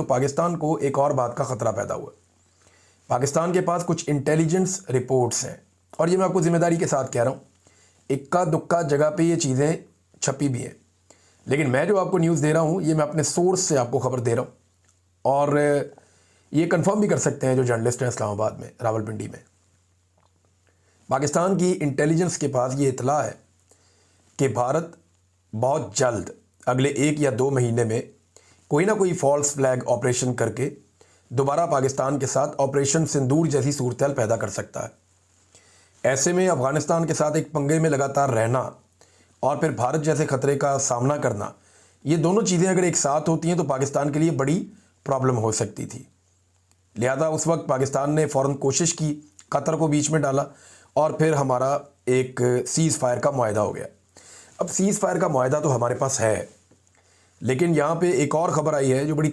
तो पाकिस्तान को एक और बात का ख़तरा पैदा हुआ। पाकिस्तान के पास कुछ इंटेलिजेंस रिपोर्ट्स हैं, और ये मैं आपको ज़िम्मेदारी के साथ कह रहा हूँ। इक्का दुक्का जगह पे ये चीज़ें छपी भी हैं, लेकिन मैं जो आपको न्यूज़ दे रहा हूँ ये मैं अपने सोर्स से आपको खबर दे रहा हूँ, और ये कंफर्म भी कर सकते हैं जो जर्नलिस्ट हैं इस्लामाबाद में, रावलपिंडी में। पाकिस्तान की इंटेलिजेंस के पास ये इतला है कि भारत बहुत जल्द अगले 1 या 2 महीने में कोई ना कोई फॉल्स फ्लैग ऑपरेशन करके दोबारा पाकिस्तान के साथ ऑपरेशन सिंदूर जैसी सूरत पैदा कर सकता है। ऐसे में अफ़गानिस्तान के साथ एक पंगे में लगातार रहना और फिर भारत जैसे ख़तरे का सामना करना, ये दोनों चीज़ें अगर एक साथ होती हैं तो पाकिस्तान के लिए बड़ी प्रॉब्लम हो सकती थी। लिहाजा उस वक्त पाकिस्तान ने फ़ौरन कोशिश की, कतर को बीच में डाला, और फिर हमारा एक सीज़ फायर का मुआहदा हो गया। अब सीज़ फायर का मुआहदा तो हमारे पास है, लेकिन यहाँ पे एक और ख़बर आई है जो बड़ी